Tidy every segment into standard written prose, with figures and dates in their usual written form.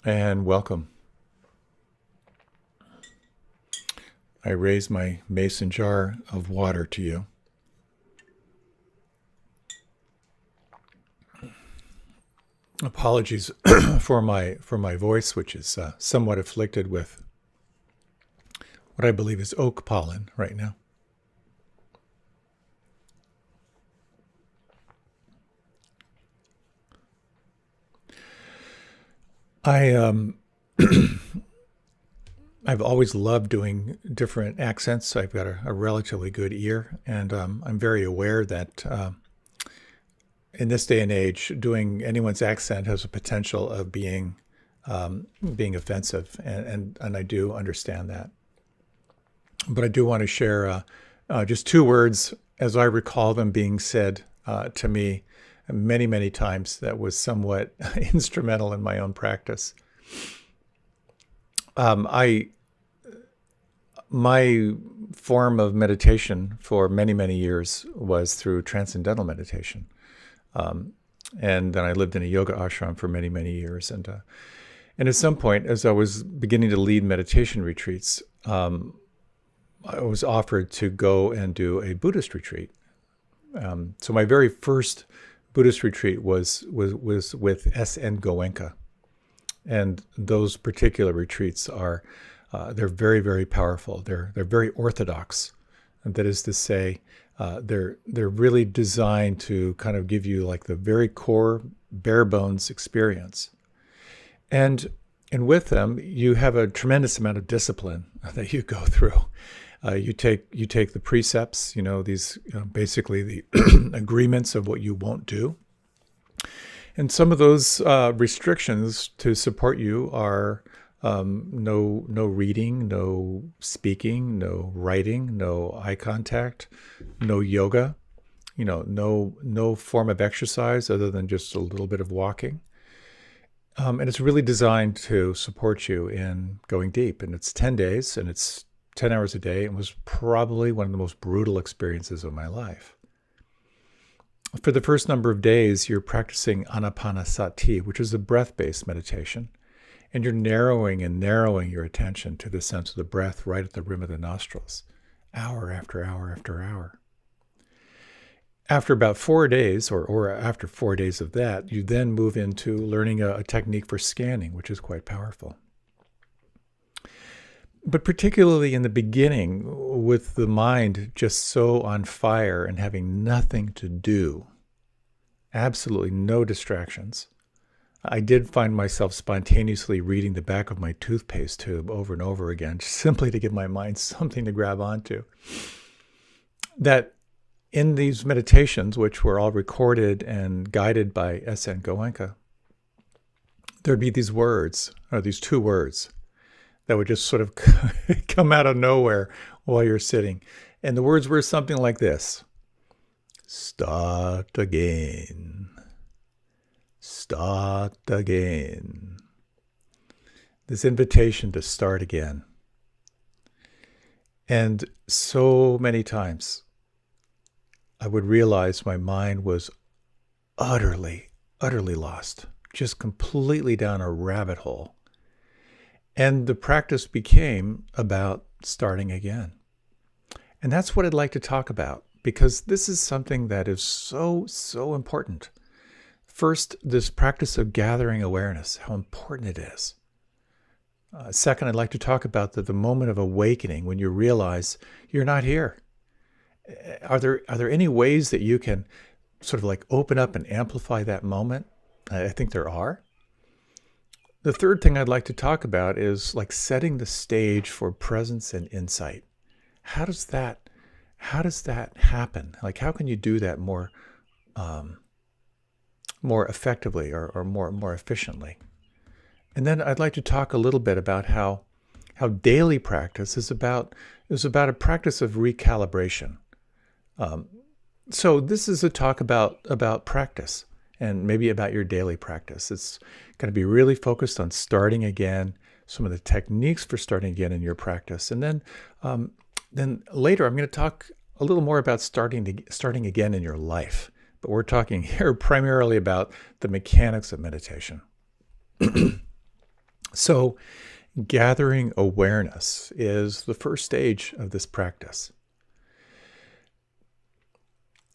and welcome. I raise my mason jar of water to you. Apologies for my voice, which is somewhat afflicted with what I believe is oak pollen right now. I've always loved doing different accents. I've got a relatively good ear, and I'm very aware that in this day and age, doing anyone's accent has a potential of being offensive, and I do understand that. But I do want to share just two words as I recall them being said to me many, many times that was somewhat instrumental in my own practice. My form of meditation for many, many years was through transcendental meditation. And then I lived in a yoga ashram for many, many years. And at some point, as I was beginning to lead meditation retreats, I was offered to go and do a Buddhist retreat. So my very first Buddhist retreat was with S.N. Goenka. And those particular retreats are, they're very, very powerful. They're very orthodox. And that is to say, they're really designed to kind of give you like the very core, bare bones experience. And with them, you have a tremendous amount of discipline that you go through. You take the precepts, these basically the agreements of what you won't do. And some of those restrictions to support you are no reading, no speaking, no writing, no eye contact, no yoga, no form of exercise other than just a little bit of walking. And it's really designed to support you in going deep. And it's 10 days and it's 10 hours a day. It was probably one of the most brutal experiences of my life. For the first number of days, you're practicing anapanasati, which is a breath-based meditation. And you're narrowing your attention to the sense of the breath right at the rim of the nostrils, hour after hour after hour. After about 4 days, or after 4 days of that, you then move into learning a technique for scanning, which is quite powerful. But particularly in the beginning, with the mind just so on fire and having nothing to do, absolutely no distractions, I did find myself spontaneously reading the back of my toothpaste tube over and over again, simply to give my mind something to grab onto. That in these meditations, which were all recorded and guided by S.N. Goenka, there'd be these words, or these two words, that would just sort of come out of nowhere while you're sitting. And the words were something like this: start again. Start again. This invitation to start again. And so many times I would realize my mind was utterly, utterly lost, just completely down a rabbit hole. And the practice became about starting again. And that's what I'd like to talk about, because this is something that is so, so important. First, this practice of gathering awareness, how important it is. Second, I'd like to talk about the moment of awakening when you realize you're not here. Are there any ways that you can sort of like open up and amplify that moment? I think there are. The third thing I'd like to talk about is like setting the stage for presence and insight. How does that happen? Like, how can you do that more effectively or more efficiently? And then I'd like to talk a little bit about how daily practice is about a practice of recalibration. So this is a talk about practice and maybe about your daily practice. It's going to be really focused on starting again, some of the techniques for starting again in your practice. And then later I'm going to talk a little more about starting again in your life. But we're talking here primarily about the mechanics of meditation. So gathering awareness is the first stage of this practice.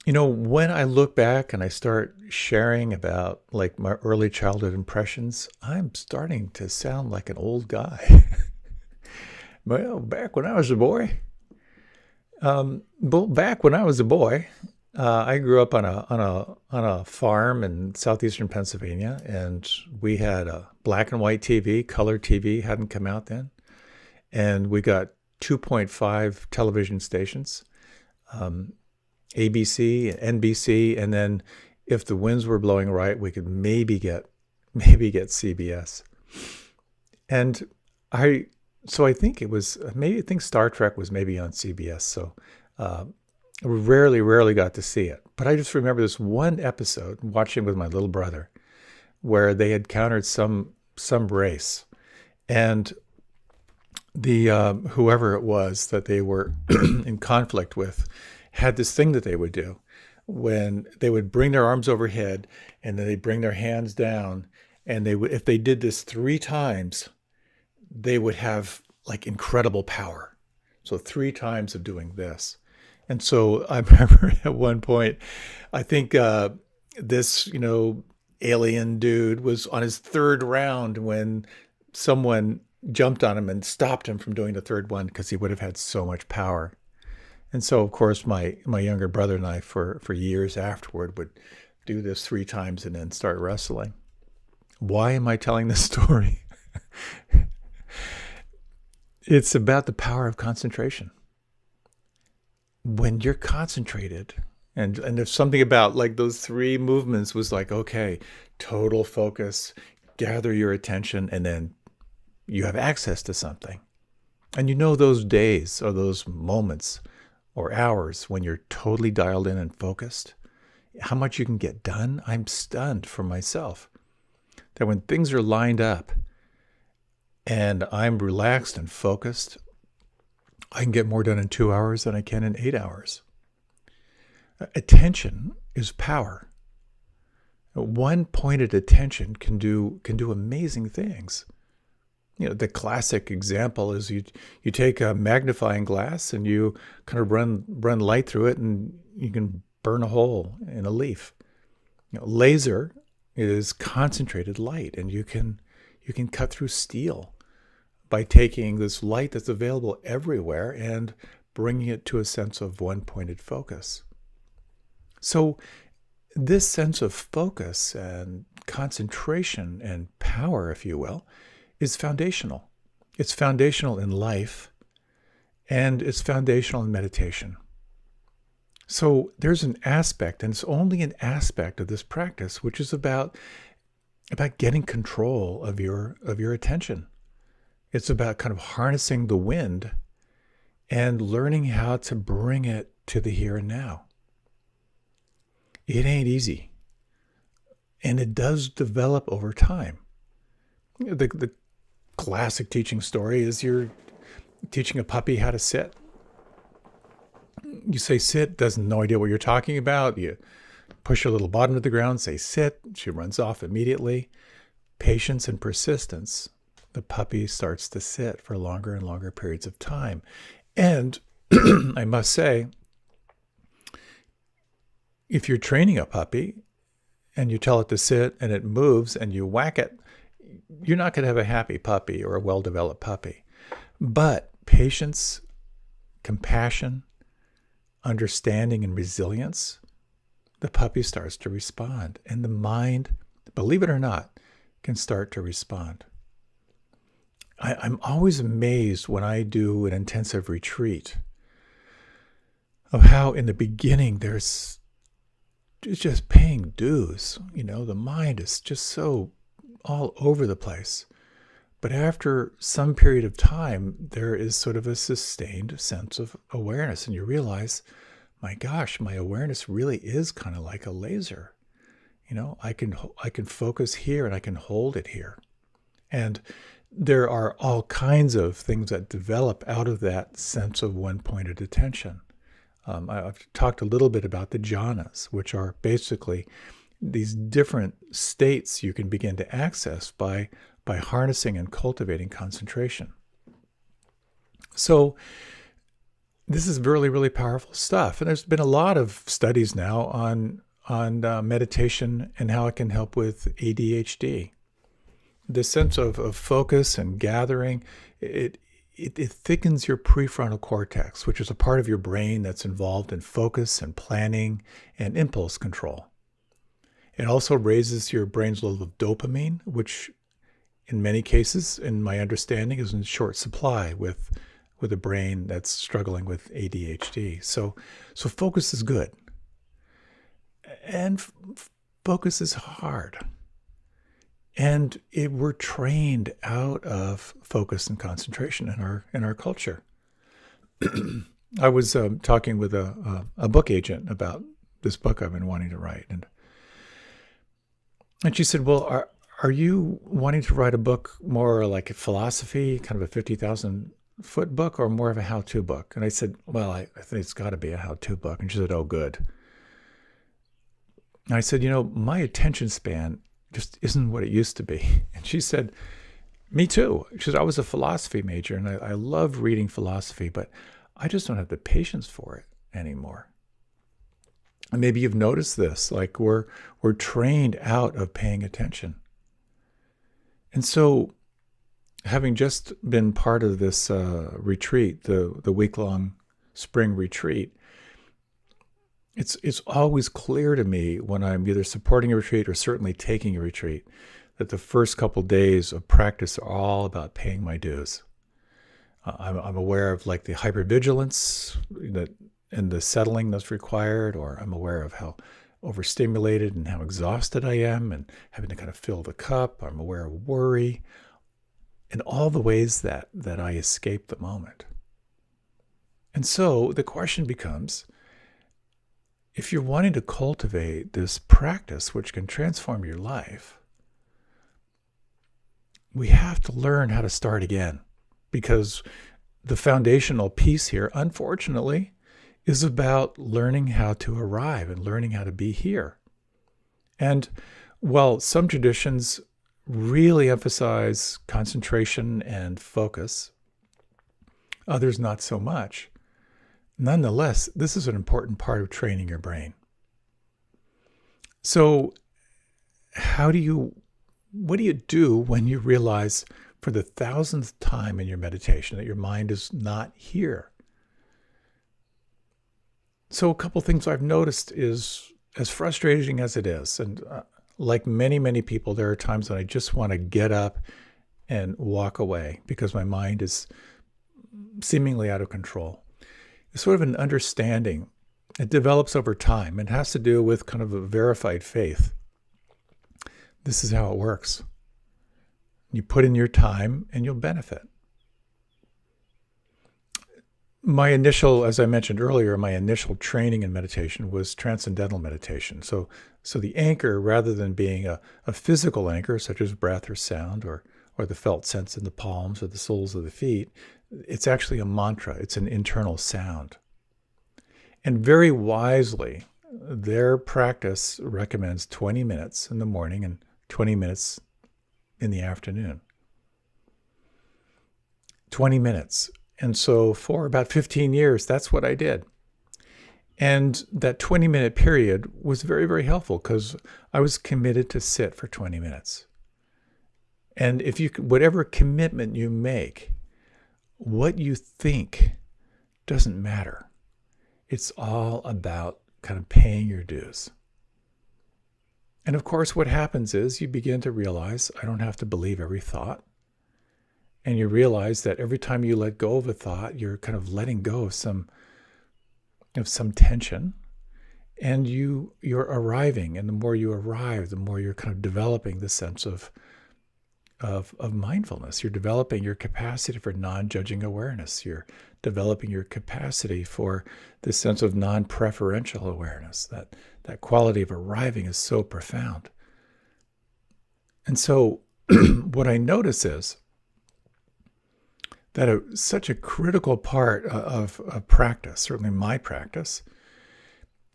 When I look back and I start sharing about like my early childhood impressions, I'm starting to sound like an old guy. Well, back when I was a boy, I grew up on a farm in southeastern Pennsylvania, and we had a black and white TV. Color TV hadn't come out then, and we got 2.5 television stations. ABC, NBC, and then if the winds were blowing right, we could maybe get CBS. And I think I think Star Trek was maybe on CBS. So I rarely got to see it. But I just remember this one episode watching with my little brother, where they had countered some race, and the whoever it was that they were in conflict with had this thing that they would do when they would bring their arms overhead and then they'd bring their hands down, and they would, if they did this 3 times, they would have like incredible power. So 3 times of doing this. And so I remember at one point, I think this, alien dude was on his 3rd round when someone jumped on him and stopped him from doing the 3rd one because he would have had so much power. And so, of course, my younger brother and I, for years afterward, would do this 3 times and then start wrestling. Why am I telling this story? It's about the power of concentration. When you're concentrated, and there's something about like those 3 movements was like, okay, total focus, gather your attention, and then you have access to something. And those days or those moments or hours when you're totally dialed in and focused, how much you can get done. I'm stunned for myself that when things are lined up and I'm relaxed and focused, I can get more done in 2 hours than I can in 8 hours. Attention is power. One pointed attention can do amazing things. The classic example is you take a magnifying glass and you kind of run light through it, and you can burn a hole in a leaf. Laser is concentrated light, and you can cut through steel by taking this light that's available everywhere and bringing it to a sense of one-pointed focus. So this sense of focus and concentration and power, if you will, is foundational. It's foundational in life, and it's foundational in meditation. So there's an aspect, and it's only an aspect of this practice, which is about getting control of your attention. It's about kind of harnessing the wind and learning how to bring it to the here and now. It ain't easy, and it does develop over time. The classic teaching story is you're teaching a puppy how to sit. You say sit, doesn't no idea what you're talking about. You push her little bottom to the ground, say sit. She runs off immediately. Patience and persistence. The puppy starts to sit for longer and longer periods of time. And I must say, if you're training a puppy and you tell it to sit and it moves and you whack it, you're not going to have a happy puppy or a well-developed puppy. But patience, compassion, understanding, and resilience, the puppy starts to respond. And the mind, believe it or not, can start to respond. I'm always amazed when I do an intensive retreat of how in the beginning it's just paying dues. The mind is just so all over the place. But after some period of time, there is sort of a sustained sense of awareness, and you realize, my gosh, my awareness really is kind of like a laser. I can focus here and I can hold it here. And there are all kinds of things that develop out of that sense of one-pointed attention. I've talked a little bit about the jhanas, which are basically these different states you can begin to access by by harnessing and cultivating concentration. So this is really, really powerful stuff. And there's been a lot of studies now on meditation and how it can help with ADHD. This sense of focus and gathering, it thickens your prefrontal cortex, which is a part of your brain that's involved in focus and planning and impulse control. It also raises your brain's level of dopamine, which in many cases, in my understanding, is in short supply with a brain that's struggling with ADHD. So focus is good. And focus is hard. And we're trained out of focus and concentration in our culture. I was talking with a book agent about this book I've been wanting to write, and she said, "Well, are you wanting to write a book more like a philosophy, kind of a 50,000-foot book, or more of a how-to book?" And I said, "Well, I think it's got to be a how-to book." And she said, "Oh, good." And I said, "My attention span just isn't what it used to be." And she said, "Me too." She said, "I was a philosophy major and I love reading philosophy, but I just don't have the patience for it anymore." And maybe you've noticed this, like we're trained out of paying attention. And so having just been part of this retreat, the week-long spring retreat, it's always clear to me when I'm either supporting a retreat or certainly taking a retreat that the first couple days of practice are all about paying my dues. I'm aware of like the hypervigilance and the settling that's required, or I'm aware of how overstimulated and how exhausted I am and having to kind of fill the cup. I'm aware of worry and all the ways that I escape the moment. And so the question becomes, if you're wanting to cultivate this practice which can transform your life, we have to learn how to start again, because the foundational piece here, unfortunately, is about learning how to arrive and learning how to be here. And while some traditions really emphasize concentration and focus, others not so much, nonetheless, this is an important part of training your brain. So what do you do when you realize for the 1,000th time in your meditation that your mind is not here? So a couple things I've noticed is, as frustrating as it is, and like many, many people, there are times when I just want to get up and walk away because my mind is seemingly out of control. It's sort of an understanding. It develops over time and has to do with kind of a verified faith. This is how it works. You put in your time and you'll benefit. As I mentioned earlier, my initial training in meditation was transcendental meditation. So the anchor, rather than being a physical anchor, such as breath or sound or the felt sense in the palms or the soles of the feet, it's actually a mantra. It's an internal sound. And very wisely, their practice recommends 20 minutes in the morning and 20 minutes in the afternoon. 20 minutes. And so for about 15 years, that's what I did. And that 20-minute period was very, very helpful because I was committed to sit for 20 minutes. And whatever commitment you make, what you think doesn't matter. It's all about kind of paying your dues. And of course, what happens is you begin to realize I don't have to believe every thought. And you realize that every time you let go of a thought, you're kind of letting go of some tension, and you're arriving. And the more you arrive, the more you're kind of developing the sense of mindfulness. You're developing your capacity for non-judging awareness. You're developing your capacity for this sense of non-preferential awareness. That quality of arriving is so profound. And so what I notice is that such a critical part of practice, certainly my practice,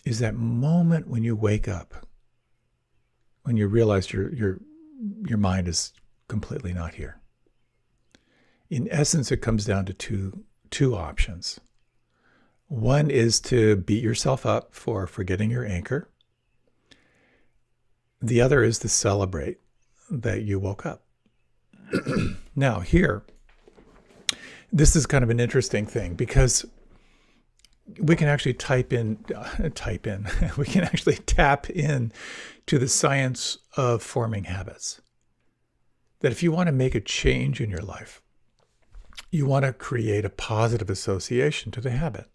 is that moment when you wake up, when you realize your mind is completely not here. In essence, it comes down to two options. One is to beat yourself up for forgetting your anchor. The other is to celebrate that you woke up. Now here, this is kind of an interesting thing because we can actually we can actually tap in to the science of forming habits. That if you want to make a change in your life, you want to create a positive association to the habit.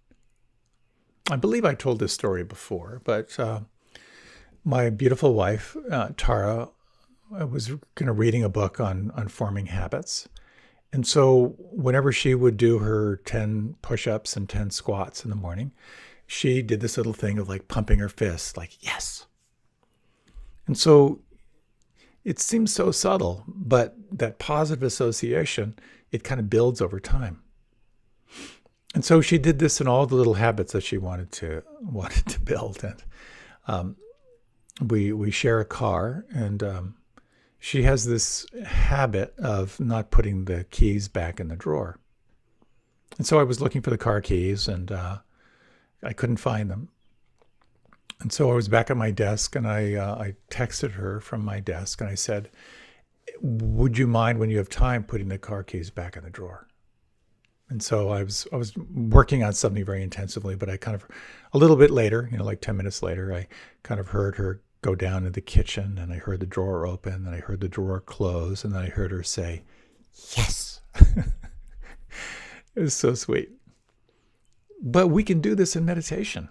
I believe I told this story before, but my beautiful wife, Tara, was kind of reading a book on forming habits. And so whenever she would do her 10 push-ups and 10 squats in the morning, she did this little thing of like pumping her fists, like, yes. And so it seems so subtle, but that positive association, it kind of builds over time. And so she did this in all the little habits that she wanted to build. And we share a car, and she has this habit of not putting the keys back in the drawer. And so I was looking for the car keys, and I couldn't find them. And so I was back at my desk, and I texted her from my desk, and I said, would you mind, when you have time, putting the car keys back in the drawer? And so I was working on something very intensively, but I kind of, a little bit later, like 10 minutes later, I kind of heard her go down to the kitchen, and I heard the drawer open, and I heard the drawer close, and then I heard her say, yes. It was so sweet. But we can do this in meditation.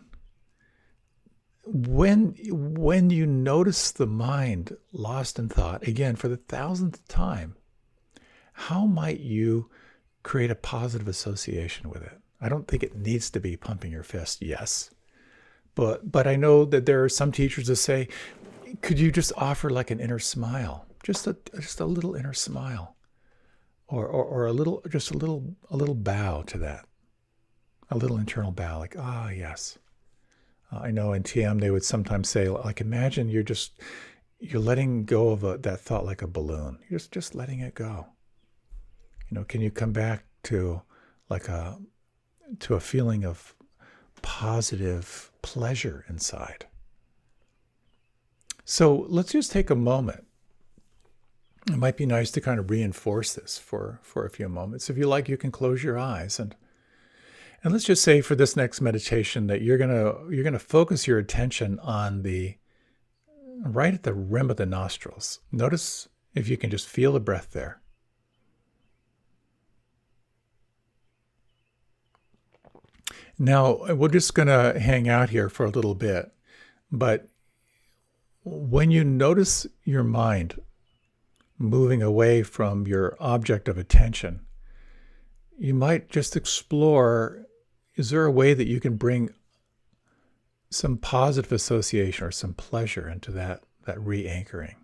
When you notice the mind lost in thought, again, for the 1,000th time, how might you create a positive association with it? I don't think it needs to be pumping your fist, yes. But I know that there are some teachers that say, could you just offer like an inner smile, just a little inner smile, or a little bow to that, a little internal bow, like, yes. I know in TM they would sometimes say, like, imagine you're letting go of that thought like a balloon. You're just letting it go. Can you come back to to a feeling of positive pleasure inside? So let's just take a moment. It might be nice to kind of reinforce this for a few moments. If you like, you can close your eyes, and let's just say for this next meditation that you're gonna focus your attention on right at the rim of the nostrils. Notice if you can just feel the breath there. Now, we're just going to hang out here for a little bit, but when you notice your mind moving away from your object of attention, you might just explore, is there a way that you can bring some positive association or some pleasure into that re-anchoring?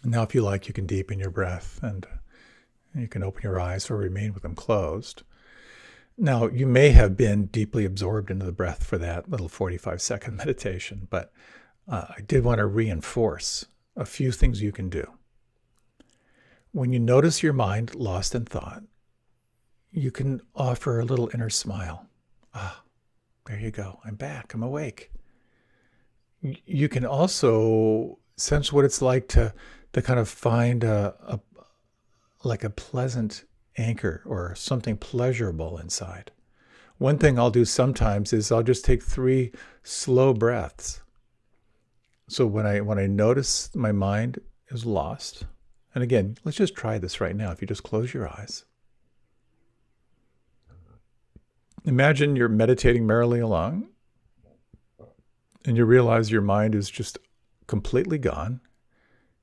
Now, if you like, you can deepen your breath, and you can open your eyes or remain with them closed. Now, you may have been deeply absorbed into the breath for that little 45-second meditation, but I did want to reinforce a few things you can do. When you notice your mind lost in thought, you can offer a little inner smile. There you go. I'm back. I'm awake. You can also sense what it's like to kind of find a pleasant anchor or something pleasurable inside. One thing I'll do sometimes is I'll just take 3 slow breaths. So when I notice my mind is lost, and again, let's just try this right now. If you just close your eyes. Imagine you're meditating merrily along, and you realize your mind is just completely gone.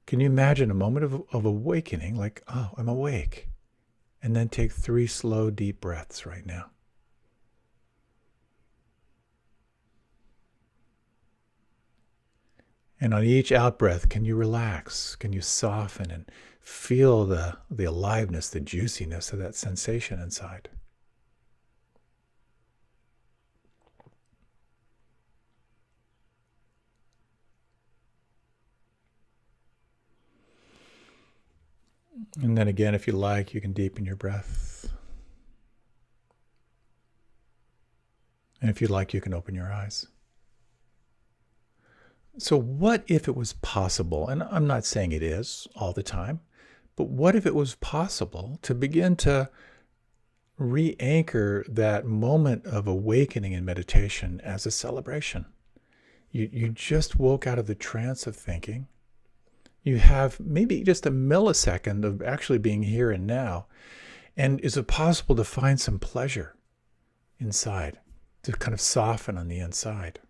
Can you imagine a moment of awakening, like, I'm awake? And then take 3 slow, deep breaths right now. And on each out breath, can you relax? Can you soften and feel the aliveness, the juiciness of that sensation inside? And then again, if you like, you can deepen your breath. And if you like, you can open your eyes. So what if it was possible, and I'm not saying it is all the time, but what if it was possible to begin to re-anchor that moment of awakening in meditation as a celebration? You just woke out of the trance of thinking. You have maybe just a millisecond of actually being here and now. And is it possible to find some pleasure inside, to kind of soften on the inside?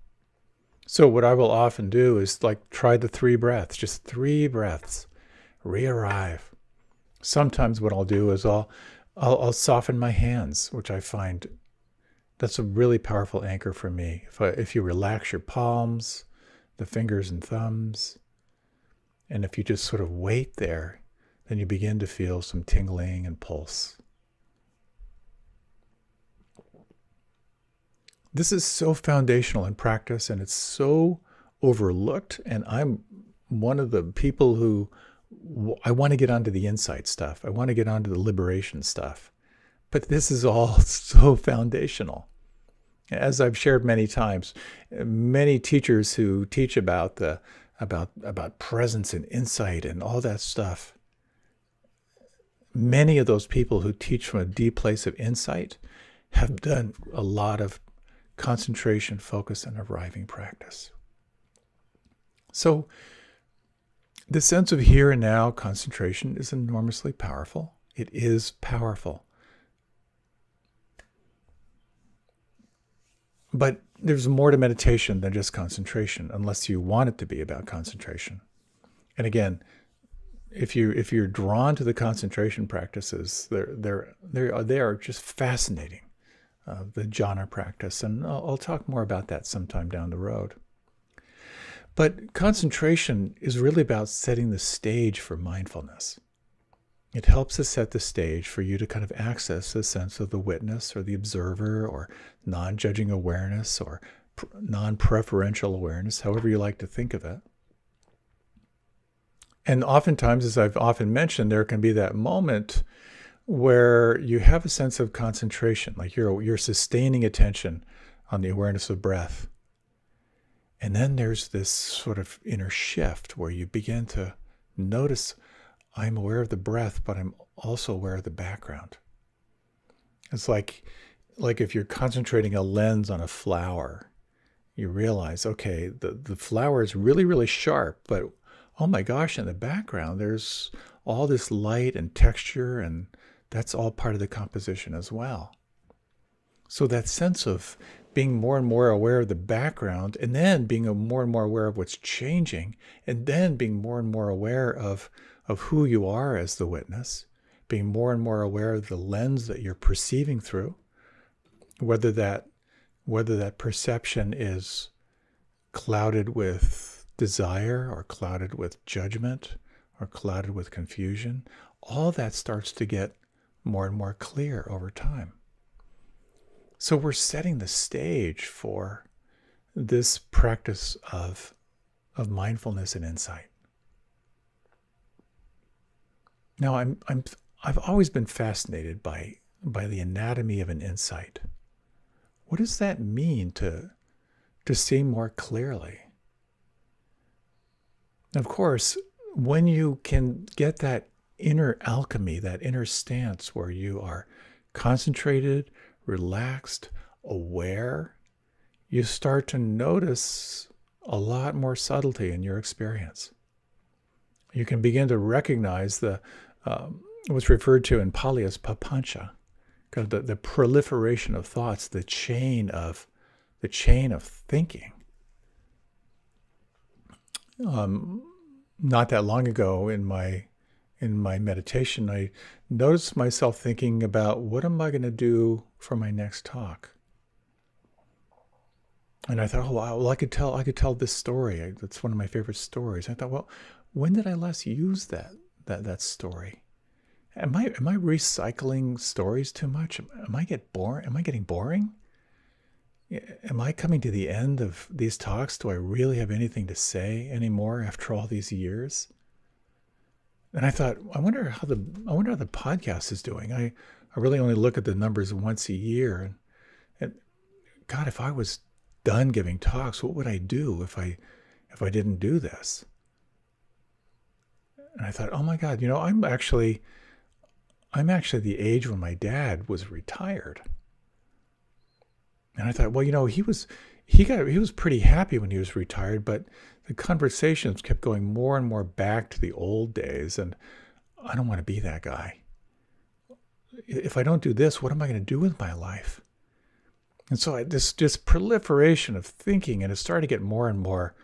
So what I will often do is like try the 3 breaths, just 3 breaths, re-arrive. Sometimes what I'll do is I'll soften my hands, which I find that's a really powerful anchor for me. If you relax your palms, the fingers and thumbs, and if you just sort of wait there, then you begin to feel some tingling and pulse. This is so foundational in practice, and it's so overlooked. And I'm one of the people who I want to get onto the insight stuff. I want to get onto the liberation stuff. But this is all so foundational. As I've shared many times, many teachers who teach about presence and insight and all that stuff, many of those people who teach from a deep place of insight have done a lot of concentration, focus, and arriving practice. So the sense of here and now concentration is enormously powerful. It is powerful. But there's more to meditation than just concentration, unless you want it to be about concentration. And again, if you're drawn to the concentration practices, they are just fascinating. The jhana practice, and I'll talk more about that sometime down the road. But concentration is really about setting the stage for mindfulness. It helps to set the stage for you to kind of access the sense of the witness or the observer or non-judging awareness or non-preferential awareness, however you like to think of it. And oftentimes, as I've often mentioned, there can be that moment where you have a sense of concentration, like you're sustaining attention on the awareness of breath. And then there's this sort of inner shift where you begin to notice, I'm aware of the breath, but I'm also aware of the background. It's like if you're concentrating a lens on a flower, you realize, okay, the flower is really, really sharp, but oh my gosh, in the background, there's all this light and texture, and that's all part of the composition as well. So that sense of being more and more aware of the background, and then being more and more aware of what's changing, and then being more and more aware of who you are as the witness, being more and more aware of the lens that you're perceiving through, whether that perception is clouded with desire or clouded with judgment or clouded with confusion, all that starts to get more and more clear over time. So we're setting the stage for this practice of mindfulness and insight. Now, I've always been fascinated by the anatomy of an insight. What does that mean to see more clearly? Of course, when you can get that inner alchemy, that inner stance where you are concentrated, relaxed, aware, you start to notice a lot more subtlety in your experience. You can begin to recognize what's referred to in Pali as papancha, kind of the proliferation of thoughts, the chain of thinking. Not that long ago in my meditation, I noticed myself thinking about, what am I going to do for my next talk? And I thought, oh wow, well, I could tell this story. That's one of my favorite stories. I thought, well, when did I last use that story? Am I recycling stories too much? Am I getting boring? Am I coming to the end of these talks? Do I really have anything to say anymore after all these years? And I thought, I wonder how the podcast is doing. I really only look at the numbers once a year, and God, if I was done giving talks, what would I do if I didn't do this? And I thought, oh my God, I'm actually the age when my dad was retired. And I thought, well, he was pretty happy when he was retired, but the conversations kept going more and more back to the old days, and I don't want to be that guy. If I don't do this, what am I going to do with my life? And so this proliferation of thinking, and it started to get more and more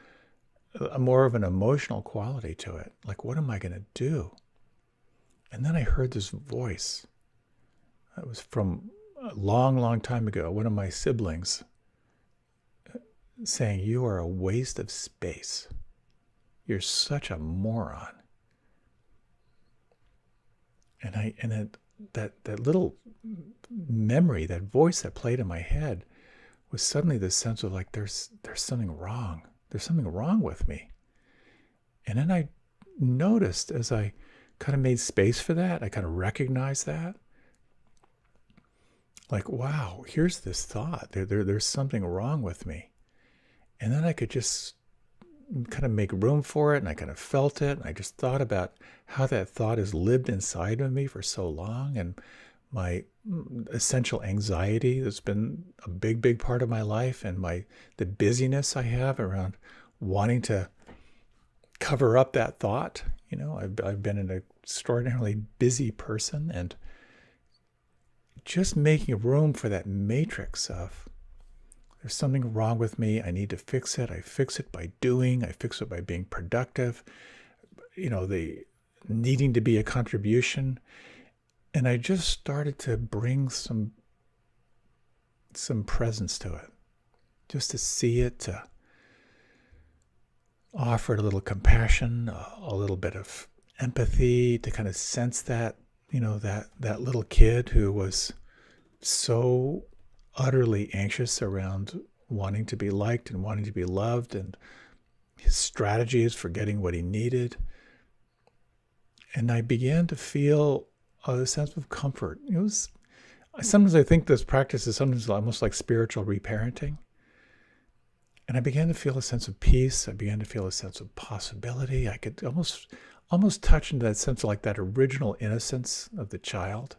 of an emotional quality to it. Like, what am I going to do? And then I heard this voice. It was from a long, long time ago, one of my siblings saying, "You are a waste of space. You're such a moron." That little memory, that voice that played in my head, was suddenly this sense of like, there's something wrong. There's something wrong with me. And then I noticed, as I kind of made space for that, I kind of recognized that, like, wow, here's this thought. There's something wrong with me. And then I could just kind of make room for it, and I kind of felt it, and I just thought about how that thought has lived inside of me for so long, and my essential anxiety that's been a big, big part of my life, and the busyness I have around wanting to cover up that thought. I've been an extraordinarily busy person, and just making room for that matrix of, there's something wrong with me, I need to fix it. I fix it by doing, I fix it by being productive, the needing to be a contribution. And I just started to bring some presence to it, just to see it, to offer it a little compassion, a little bit of empathy, to kind of sense that, that little kid who was so utterly anxious around wanting to be liked and wanting to be loved, and his strategies for getting what he needed. And I began to feel a sense of comfort. Sometimes I think this practice is sometimes almost like spiritual reparenting. And I began to feel a sense of peace. I began to feel a sense of possibility. I could almost touch into that sense of like that original innocence of the child.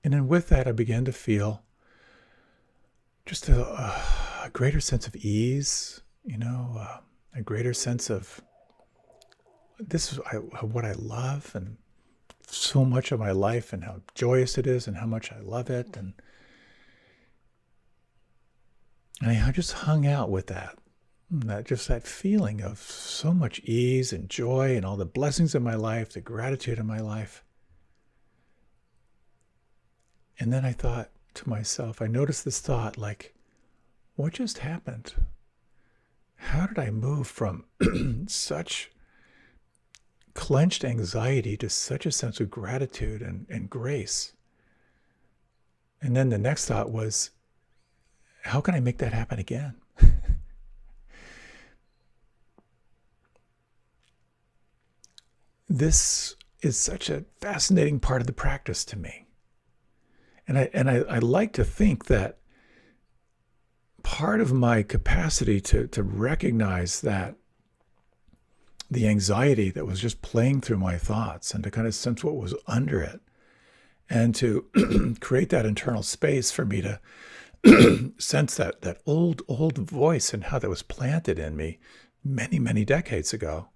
And then with that, I began to feel just a greater sense of ease, a greater sense of, this is what I love, and so much of my life, and how joyous it is, and how much I love it. And I just hung out with that feeling of so much ease and joy, and all the blessings in my life, the gratitude in my life. And then I thought to myself, I noticed this thought, like, what just happened? How did I move from such clenched anxiety to such a sense of gratitude and grace? And then the next thought was, how can I make that happen again? This is such a fascinating part of the practice to me. And I like to think that part of my capacity to recognize that the anxiety that was just playing through my thoughts, and to kind of sense what was under it, and to create that internal space for me to sense that old voice, and how that was planted in me many, many decades ago.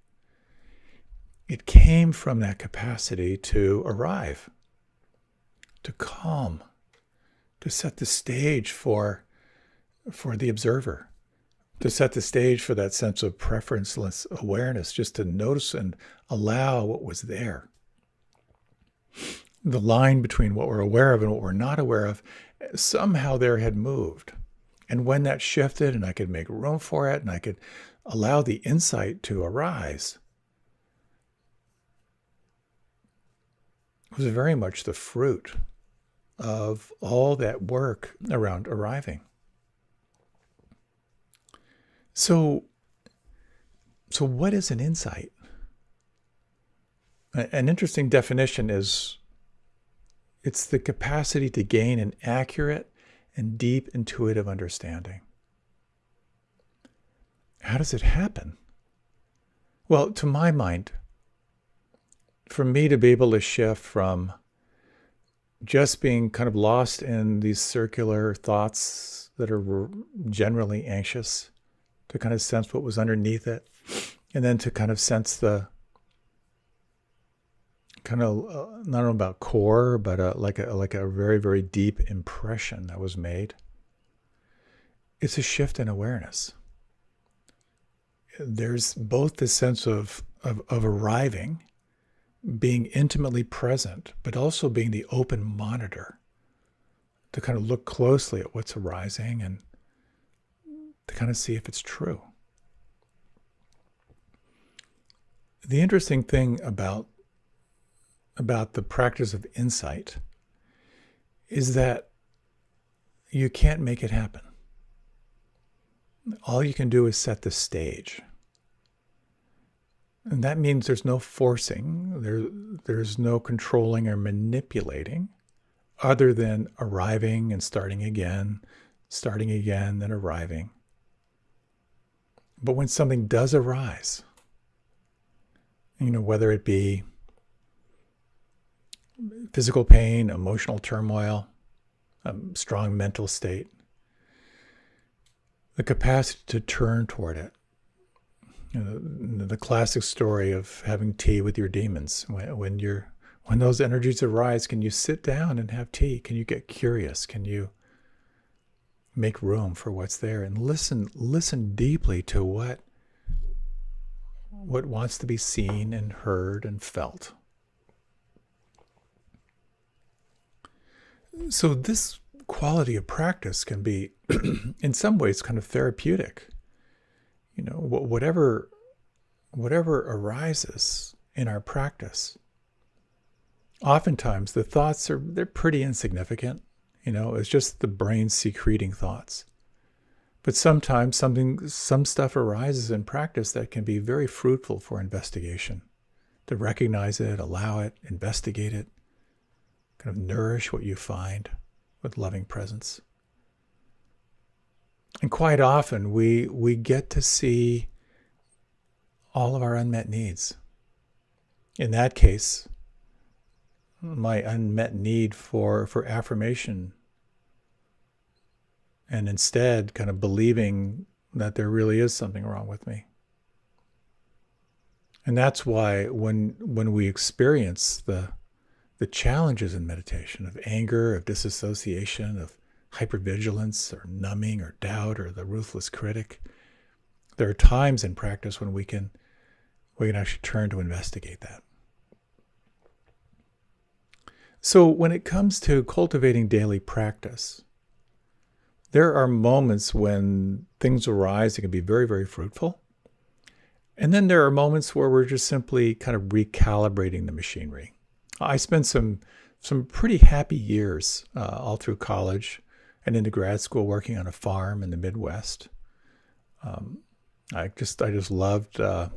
It came from that capacity to arrive, to calm, to set the stage for the observer, to set the stage for that sense of preferenceless awareness, just to notice and allow what was there. the line between what we're aware of and what we're not aware of, somehow there had moved. And when that shifted and I could make room for it and I could allow the insight to arise, it was very much the fruit of all that work around arriving. So what is an insight? An interesting definition is it's the capacity to gain an accurate and deep intuitive understanding. How does it happen? Well, to my mind, for me to be able to shift from just being kind of lost in these circular thoughts that are generally anxious, to kind of sense what was underneath it, and then to kind of sense the kind of not about core, but like a very, very deep impression that was made. It's a shift in awareness. There's both the sense of arriving, being intimately present, but also being the open monitor to kind of look closely at what's arising and to kind of see if it's true. The interesting thing about the practice of insight is that you can't make it happen. All you can do is set the stage. And that means there's no forcing, there's no controlling or manipulating, other than arriving and starting again, then arriving. But when something does arise, whether it be physical pain, emotional turmoil, a strong mental state, the capacity to turn toward it. The classic story of having tea with your demons. When those energies arise, can you sit down and have tea? Can you get curious? Can you make room for what's there and listen deeply to what wants to be seen and heard and felt? So this quality of practice can be, in some ways, kind of therapeutic. Whatever arises in our practice, oftentimes the thoughts they're pretty insignificant. It's just the brain secreting thoughts. But sometimes some stuff arises in practice that can be very fruitful for investigation. To recognize it, allow it, investigate it, kind of nourish what you find with loving presence. And quite often we get to see all of our unmet needs. In that case, my unmet need for affirmation, and instead kind of believing that there really is something wrong with me. And that's why when we experience the challenges in meditation of anger, of disassociation, of hypervigilance or numbing or doubt or the ruthless critic, there are times in practice when we can actually turn to investigate that. So when it comes to cultivating daily practice, there are moments when things arise that can be very, very fruitful. And then there are moments where we're just simply kind of recalibrating the machinery. I spent some pretty happy years all through college and into grad school working on a farm in the Midwest. I just loved the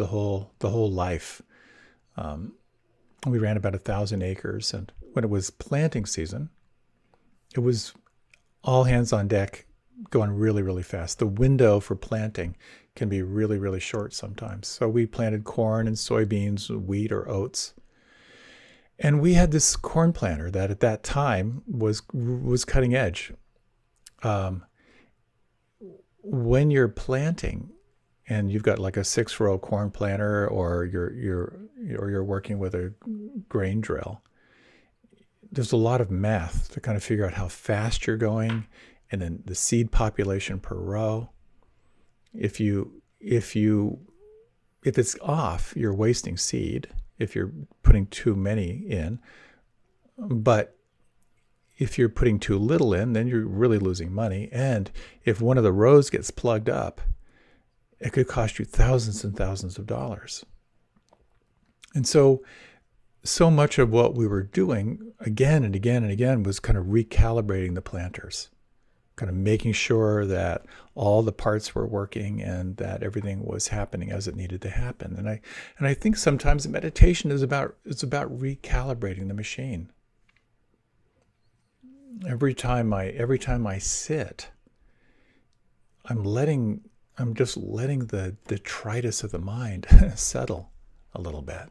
whole life. We ran about 1,000 acres, and when it was planting season, it was all hands on deck, going really, really fast. The window for planting can be really, really short sometimes. So we planted corn and soybeans, wheat or oats. And we had this corn planter that at that time was cutting edge. When you're planting and you've got like a 6-row corn planter, or you're working with a grain drill, there's a lot of math to kind of figure out how fast you're going, and then the seed population per row. If it's off, you're wasting seed if you're putting too many in, But if you're putting too little in, then you're really losing money. And if one of the rows gets plugged up, it could cost you thousands and thousands of dollars. And so much of what we were doing again and again and again was kind of recalibrating the planters, kind of making sure that all the parts were working and that everything was happening as it needed to happen. And I think sometimes meditation is about recalibrating the machine. Every time I sit, I'm just letting the detritus of the mind settle a little bit.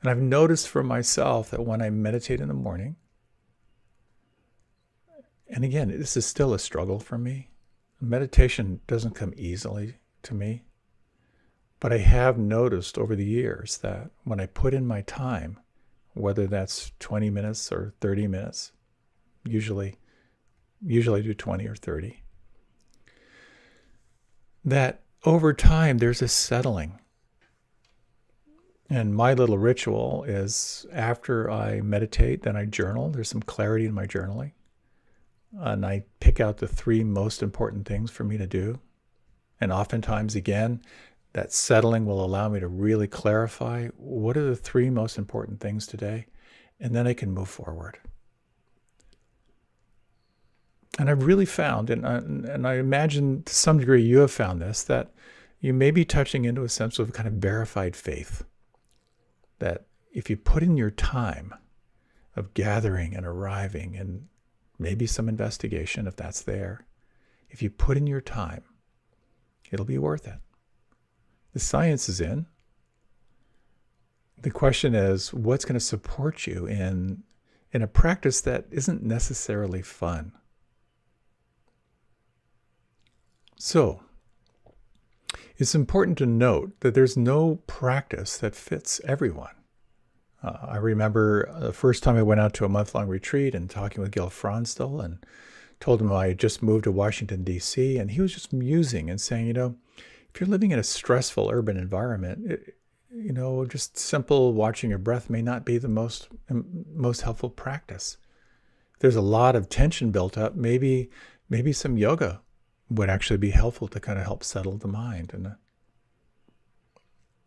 And I've noticed for myself that when I meditate in the morning, and again, this is still a struggle for me. Meditation doesn't come easily to me. But I have noticed over the years that when I put in my time, whether that's 20 minutes or 30 minutes, usually I do 20 or 30, that over time there's a settling. And my little ritual is after I meditate, then I journal. There's some clarity in my journaling. And I pick out the 3 most important things for me to do. And oftentimes, again, that settling will allow me to really clarify what are the 3 most important things today, and then I can move forward. And I've really found, and I imagine to some degree you have found this, that you may be touching into a sense of kind of verified faith. That if you put in your time of gathering and arriving and maybe some investigation if that's there, if you put in your time, it'll be worth it. The science is in. The question is, what's going to support you in a practice that isn't necessarily fun? So, it's important to note that there's no practice that fits everyone. I remember the first time I went out to a month-long retreat and talking with Gil Fronsdal and told him I had just moved to Washington, D.C., and he was just musing and saying, if you're living in a stressful urban environment, just simple watching your breath may not be the most helpful practice. If there's a lot of tension built up, maybe some yoga would actually be helpful to kind of help settle the mind. And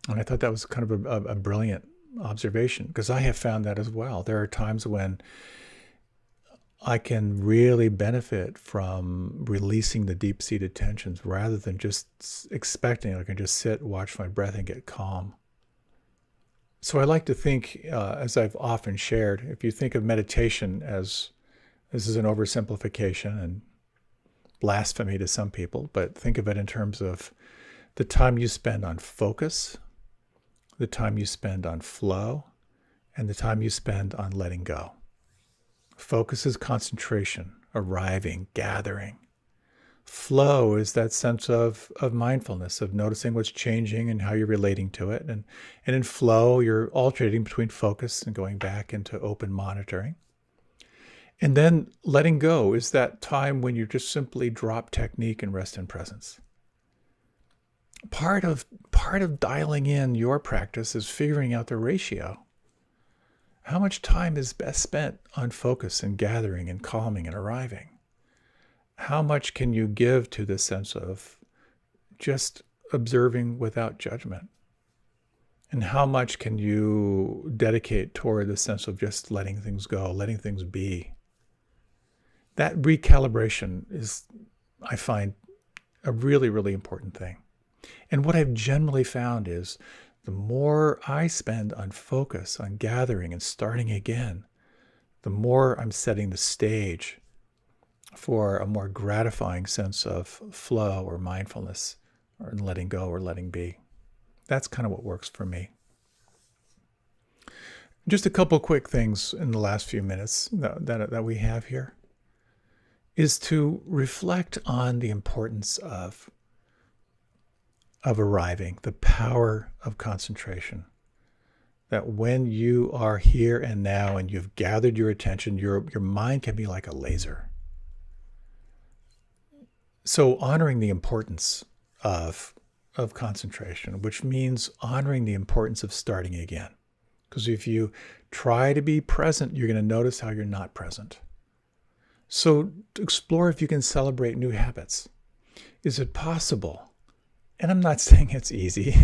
I thought that was kind of a brilliant observation, because I have found that as well. There are times when I can really benefit from releasing the deep-seated tensions rather than just expecting I can just sit, watch my breath, and get calm. So I like to think, as I've often shared, if you think of meditation as, this is an oversimplification and blasphemy to some people, but think of it in terms of the time you spend on focus, the time you spend on flow, and the time you spend on letting go. Focus is concentration, arriving, gathering. Flow is that sense of mindfulness, of noticing what's changing and how you're relating to it. And in flow, you're alternating between focus and going back into open monitoring. And then letting go is that time when you just simply drop technique and rest in presence. Part of dialing in your practice is figuring out the ratio. How much time is best spent on focus and gathering and calming and arriving? How much can you give to the sense of just observing without judgment? And how much can you dedicate toward the sense of just letting things go, letting things be? That recalibration is, I find, a really, really important thing. And what I've generally found is the more I spend on focus, on gathering and starting again, the more I'm setting the stage for a more gratifying sense of flow or mindfulness or letting go or letting be. That's kind of what works for me. Just a couple quick things in the last few minutes that we have here is to reflect on the importance of arriving, the power of concentration. That when you are here and now and you've gathered your attention, your mind can be like a laser. So honoring the importance of concentration, which means honoring the importance of starting again. Because if you try to be present, you're going to notice how you're not present. So explore if you can celebrate new habits. Is it possible? And I'm not saying it's easy.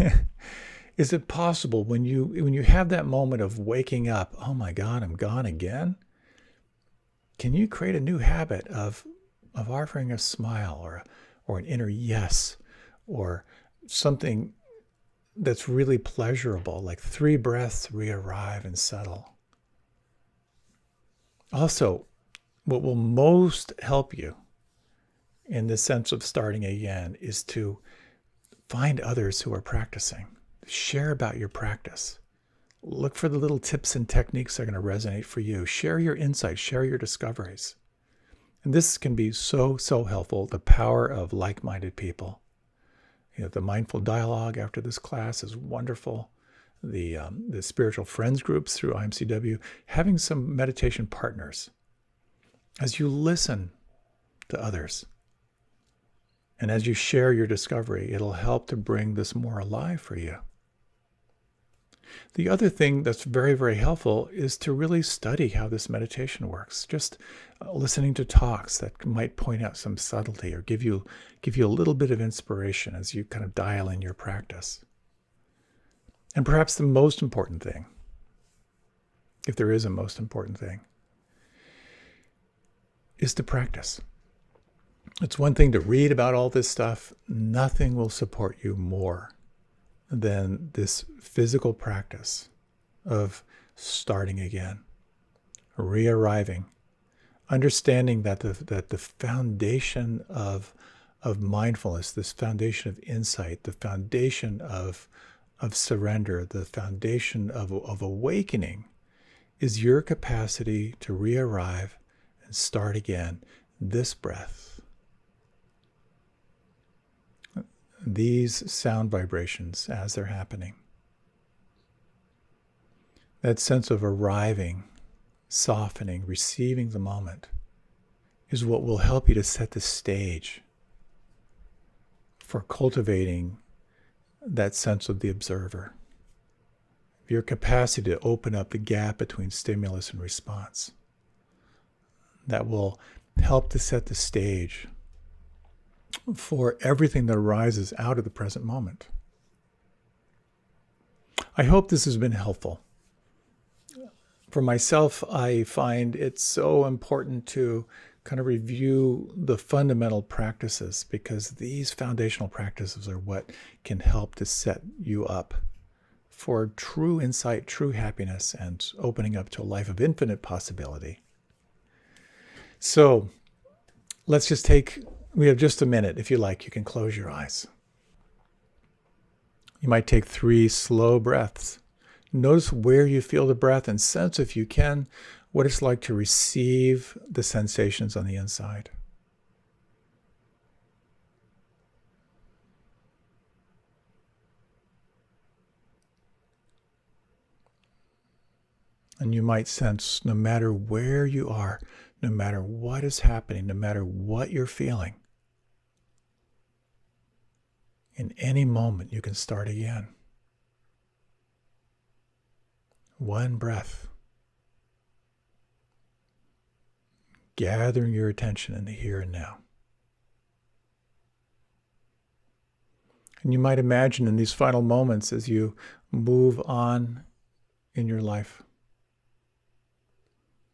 Is it possible when you have that moment of waking up, oh my God, I'm gone again? Can you create a new habit of offering a smile or an inner yes, or something that's really pleasurable, like 3 breaths, re-arrive and settle? Also, what will most help you in the sense of starting again is to find others who are practicing. Share about your practice. Look for the little tips and techniques that are going to resonate for you. Share your insights, share your discoveries. And this can be so, so helpful. The power of like-minded people. The mindful dialogue after this class is wonderful. The spiritual friends groups through IMCW, having some meditation partners. As you listen to others and as you share your discovery, it'll help to bring this more alive for you. The other thing that's very, very helpful is to really study how this meditation works. Just listening to talks that might point out some subtlety or give you a little bit of inspiration as you kind of dial in your practice. And perhaps the most important thing, if there is a most important thing, is to practice. It's one thing to read about all this stuff. Nothing will support you more than this physical practice of starting again, re-arriving, understanding that the foundation of mindfulness, this foundation of insight, the foundation of surrender, the foundation of awakening is your capacity to re-arrive and start again this breath. These sound vibrations as they're happening. That sense of arriving, softening, receiving the moment is what will help you to set the stage for cultivating that sense of the observer. Your capacity to open up the gap between stimulus and response. That will help to set the stage for everything that arises out of the present moment. I hope this has been helpful. For myself, I find it so important to kind of review the fundamental practices, because these foundational practices are what can help to set you up for true insight, true happiness, and opening up to a life of infinite possibility. So let's just we have just a minute. If you like, you can close your eyes. You might take 3 slow breaths. Notice where you feel the breath and sense, if you can, what it's like to receive the sensations on the inside. And you might sense, no matter where you are, no matter what is happening, no matter what you're feeling, in any moment you can start again. One breath. Gathering your attention in the here and now. And you might imagine in these final moments as you move on in your life,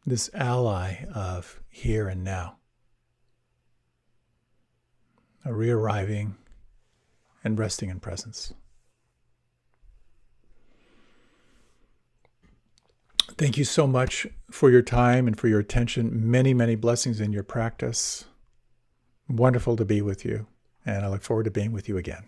this ally of here and now, a re-arriving and resting in presence. Thank you so much for your time and for your attention. Many, many blessings in your practice. Wonderful to be with you, and I look forward to being with you again.